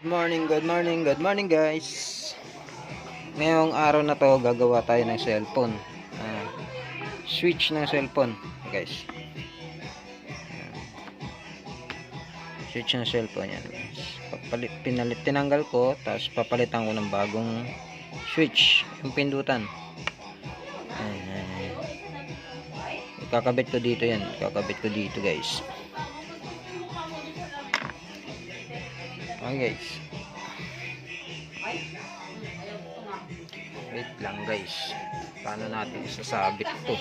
Good morning guys. Ngayong araw na to gagawa tayo ng cellphone. Switch ng cellphone, guys. Switch ng cellphone yan, guys. Tinanggal ko, tapos papalitan ko ng bagong switch, yung pindutan. Ayan. Ikakabit ko dito yan, guys. Guys. Wait lang guys. Paano natin isasabit to?